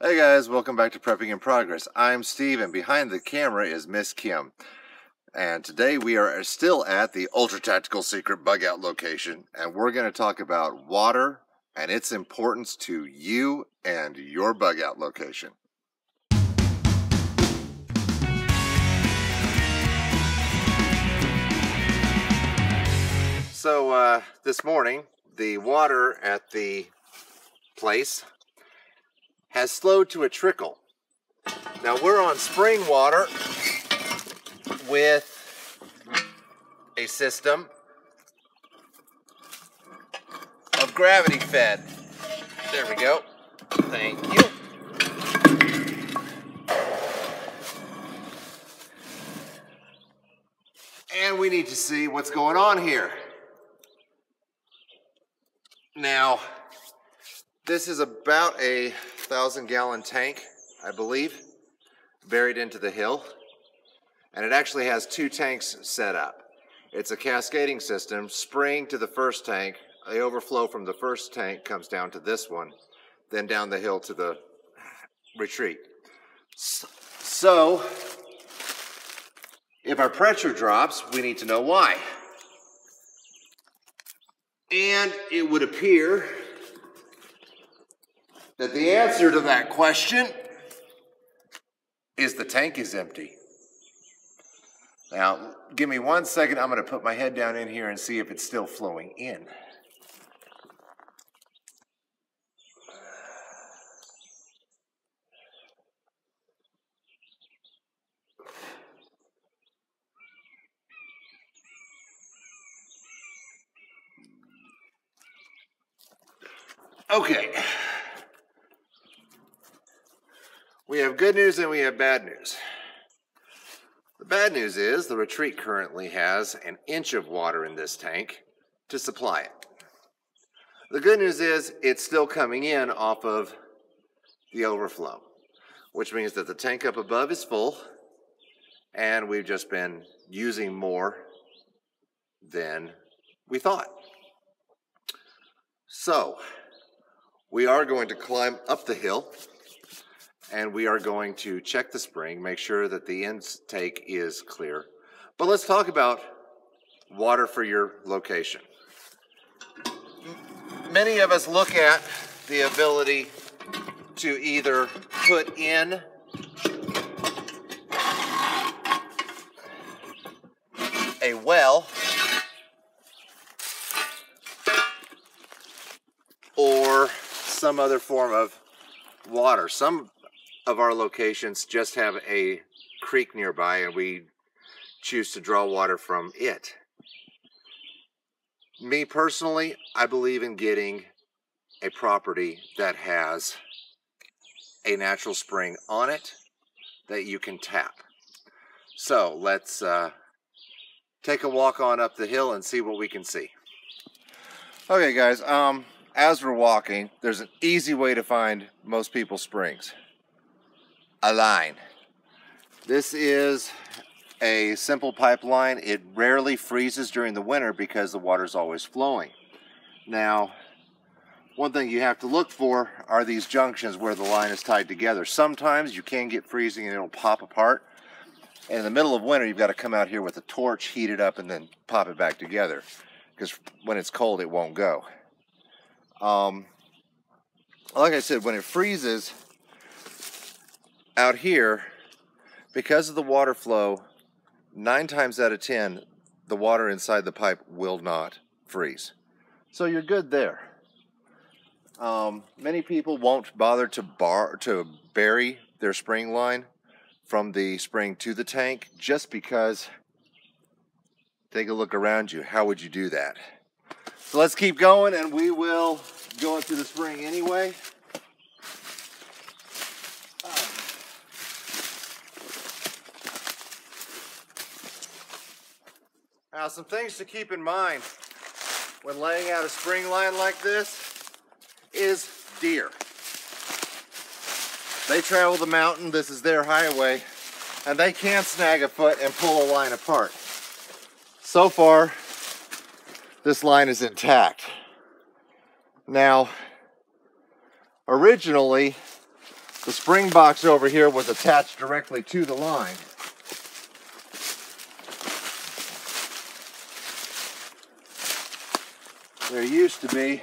Hey guys, welcome back to Prepping in Progress. I'm Steve and behind the camera is Miss Kim. And today we are still at the Ultra Tactical Secret Bug Out location, and we're going to talk about water and its importance to you and your bug out location. So this morning, the water at the place has slowed to a trickle. Now we're on spring water with a system of gravity fed. There we go. Thank you. And we need to see what's going on here. Now, this is about a 1,000-gallon tank, I believe, buried into the hill. And it actually has two tanks set up. It's a cascading system, spring to the first tank. The overflow from the first tank comes down to this one, then down the hill to the retreat. So, if our pressure drops, we need to know why. And it would appear that the answer to that question is the tank is empty. Now, give me 1 second. I'm going to put my head down in here and see if it's still flowing in. Okay. We have good news and we have bad news. The bad news is the retreat currently has an inch of water in this tank to supply it. The good news is it's still coming in off of the overflow, which means that the tank up above is full and we've just been using more than we thought. So, we are going to climb up the hill and we are going to check the spring, make sure that the intake is clear. But let's talk about water for your location. Many of us look at the ability to either put in a well or some other form of water. Some of our locations just have a creek nearby and we choose to draw water from it. Me personally, I believe in getting a property that has a natural spring on it that you can tap. So let's take a walk on up the hill and see what we can see. Okay guys, as we're walking, there's an easy way to find most people's springs. A line. This is a simple pipeline. It rarely freezes during the winter because the water's always flowing. Now, one thing you have to look for are these junctions where the line is tied together. Sometimes you can get freezing and it'll pop apart. And in the middle of winter, you've got to come out here with a torch, heat it up, and then pop it back together. Because when it's cold, it won't go. Like I said, when it freezes out here, because of the water flow, 9 times out of 10, the water inside the pipe will not freeze. So you're good there. Many people won't bother to bury their spring line from the spring to the tank just because, take a look around you. How would you do that? So let's keep going and we will go into the spring anyway. Now, some things to keep in mind when laying out a spring line like this is deer. They travel the mountain, this is their highway, and they can snag a foot and pull a line apart. So far, this line is intact. Now, originally, The spring box over here was attached directly to the line. There used to be,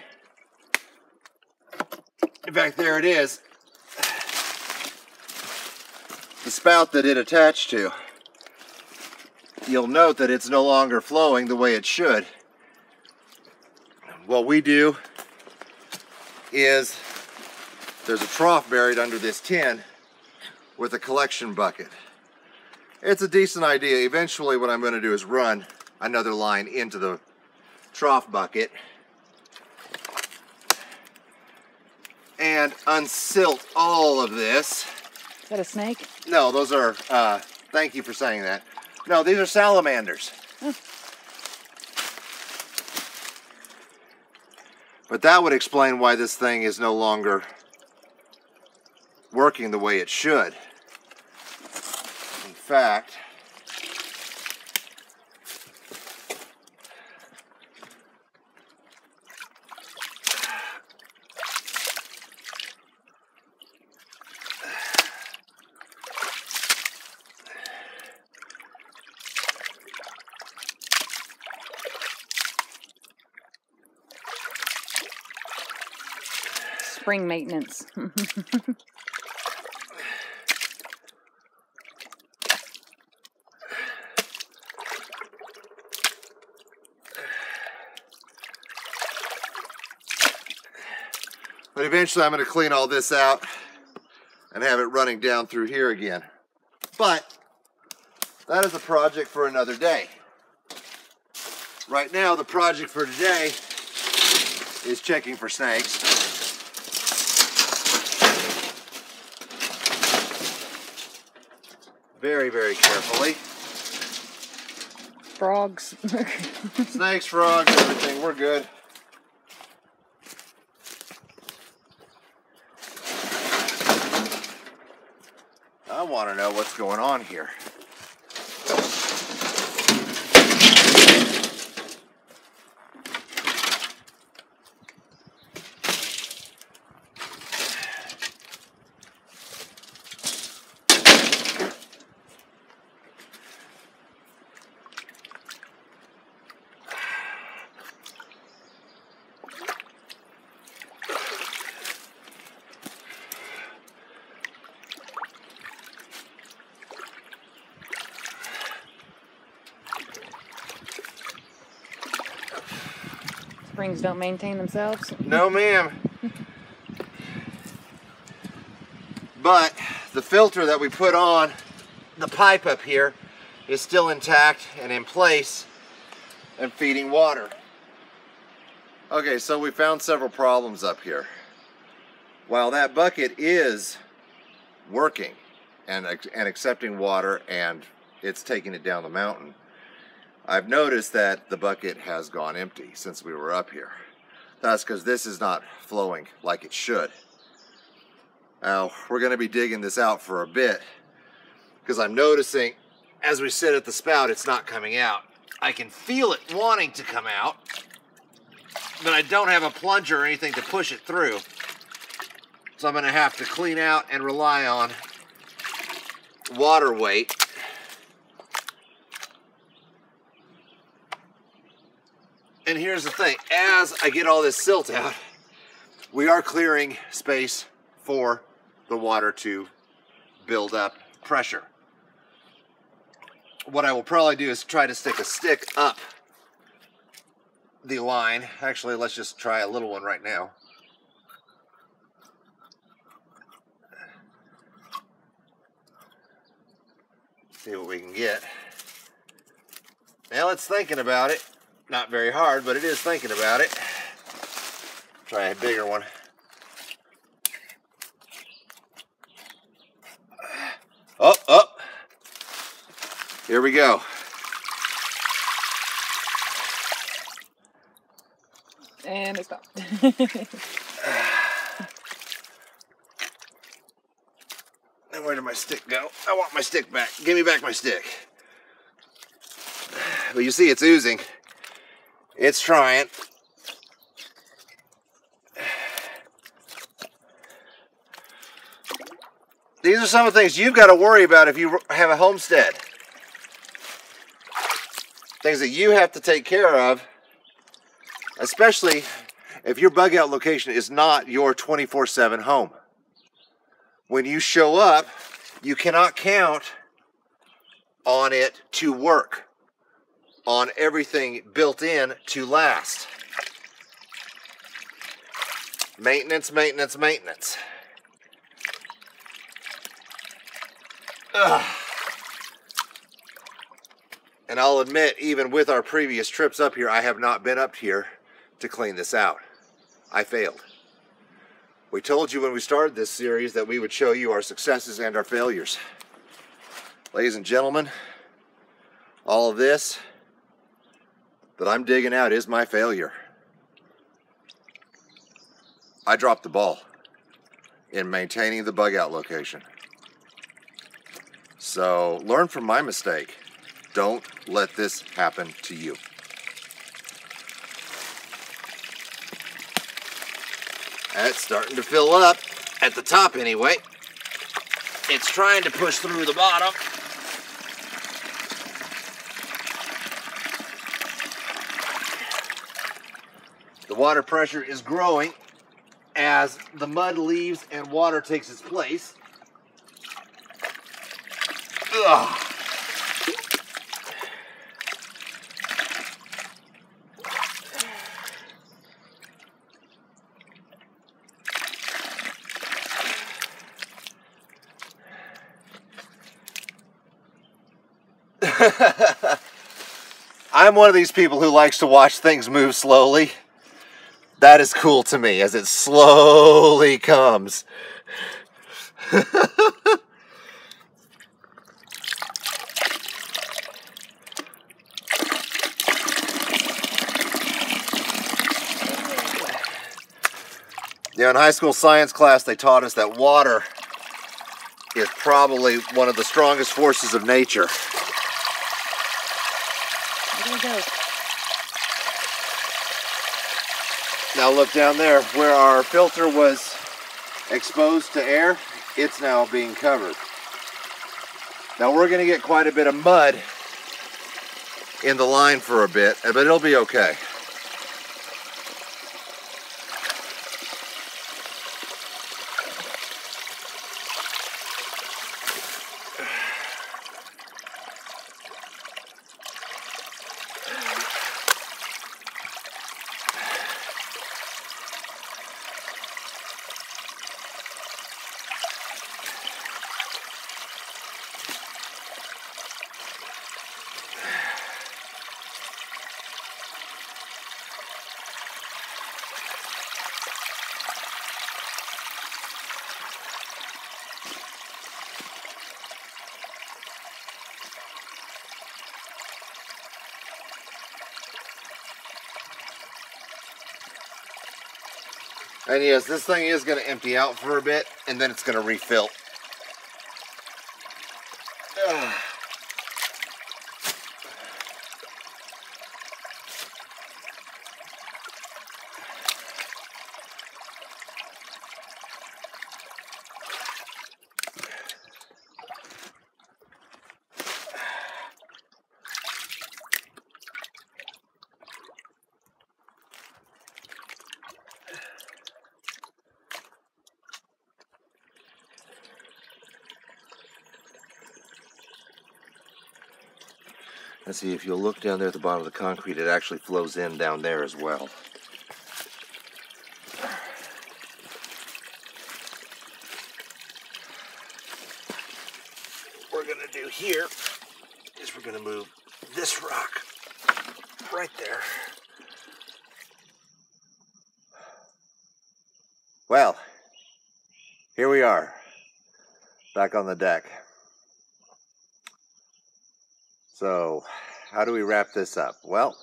in fact, there it is, the spout that it attached to. You'll note that it's no longer flowing the way it should. What we do is there's a trough buried under this tin with a collection bucket. It's a decent idea. Eventually what I'm going to do is run another line into the trough bucket and unsilt all of this. Is that a snake? No, those are, thank you for saying that. No, these are salamanders. Oh. But that would explain why this thing is no longer working the way it should. In fact, Spring maintenance. but eventually I'm going to clean all this out and have it running down through here again. But that is a project for another day. Right now, the project for today is checking for snakes. Very, very carefully. Frogs. Snakes, frogs, everything, we're good. I want to know what's going on here. Springs don't maintain themselves. No, ma'am. But the filter that we put on the pipe up here is still intact and in place and feeding water. Okay, so we found several problems up here. While that bucket is working and accepting water and it's taking it down the mountain, I've noticed that the bucket has gone empty since we were up here. That's because this is not flowing like it should. Now, we're going to be digging this out for a bit because I'm noticing as we sit at the spout, it's not coming out. I can feel it wanting to come out, but I don't have a plunger or anything to push it through. So I'm going to have to clean out and rely on water weight. And here's the thing, as I get all this silt out, we are clearing space for the water to build up pressure. What I will probably do is try to stick a stick up the line. Actually, let's just try a little one right now. See what we can get. Well, it's thinking about it. Not very hard, but it is thinking about it. Try a bigger one. Oh, oh. Here we go. And it stopped. And where did my stick go? I want my stick back. Give me back my stick. But you see it's oozing. It's trying. These are some of the things you've got to worry about if you have a homestead. Things that you have to take care of, especially if your bug out location is not your 24/7 home. When you show up, you cannot count on it to work, on everything built in to last. Maintenance, maintenance, maintenance. Ugh. And I'll admit, even with our previous trips up here, I have not been up here to clean this out. I failed. We told you when we started this series that we would show you our successes and our failures. Ladies and gentlemen, all of this that I'm digging out is my failure. I dropped the ball in maintaining the bug out location. So learn from my mistake. Don't let this happen to you. That's starting to fill up at the top anyway. It's trying to push through the bottom. The water pressure is growing as the mud leaves and water takes its place. Ugh. I'm one of these people who likes to watch things move slowly. That is cool to me as it slowly comes. Yeah, in high school science class, they taught us that water is probably one of the strongest forces of nature. There it goes. Now look down there where our filter was exposed to air, it's now being covered. Now we're going to get quite a bit of mud in the line for a bit, but it'll be okay. And yes, this thing is going to empty out for a bit, and then it's going to refill. Ugh. Let's see, if you'll look down there at the bottom of the concrete, it actually flows in down there as well. What we're going to do here is we're going to move this rock right there. Well, here we are, back on the deck. So, how do we wrap this up? Well,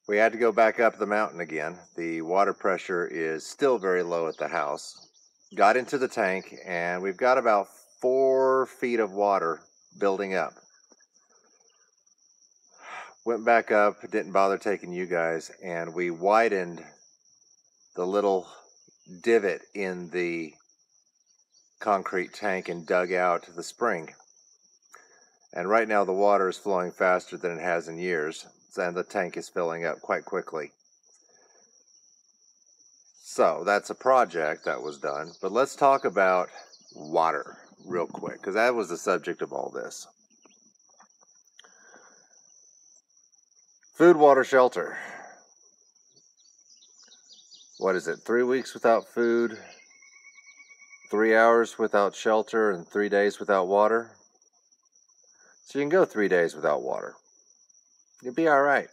we had to go back up the mountain again. The water pressure is still very low at the house. Got into the tank, and we've got about 4 feet of water building up. Went back up, didn't bother taking you guys, and we widened the little divot in the concrete tank and dug out the spring. And right now the water is flowing faster than it has in years, and the tank is filling up quite quickly. So that's a project that was done, but let's talk about water real quick, because that was the subject of all this. Food, water, shelter. What is it, 3 weeks without food, 3 hours without shelter, and 3 days without water? So you can go 3 days without water. You'll be all right.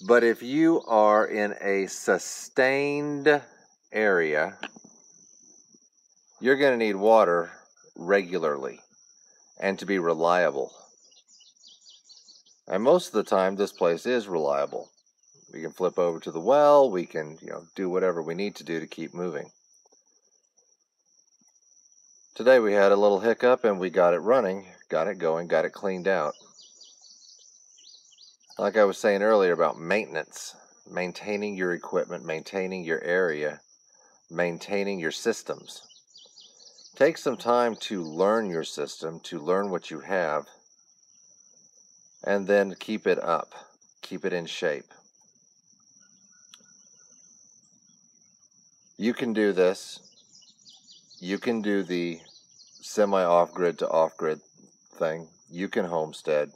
But if you are in a sustained area, you're going to need water regularly and to be reliable. And most of the time, this place is reliable. We can flip over to the well. We can, do whatever we need to do to keep moving. Today we had a little hiccup and we got it running, got it going, got it cleaned out. Like I was saying earlier about maintenance, maintaining your equipment, maintaining your area, maintaining your systems. Take some time to learn your system, to learn what you have, and then keep it up, keep it in shape. You can do this. You can do the semi-off-grid to off-grid thing. You can homestead.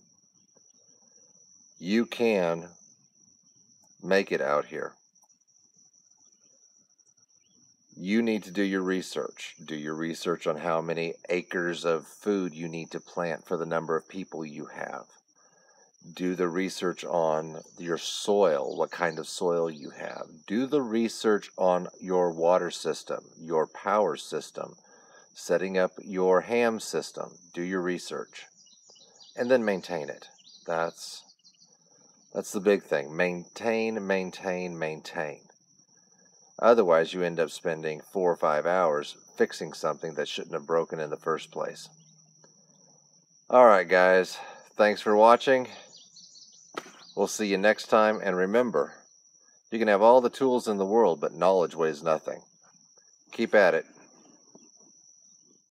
You can make it out here. You need to do your research. Do your research on how many acres of food you need to plant for the number of people you have. Do the research on your soil, what kind of soil you have. Do the research on your water system, your power system, setting up your ham system. Do your research. And then maintain it. That's the big thing. Maintain, maintain, maintain. Otherwise, you end up spending 4 or 5 hours fixing something that shouldn't have broken in the first place. Alright guys, thanks for watching. We'll see you next time, and remember, you can have all the tools in the world, but knowledge weighs nothing. Keep at it.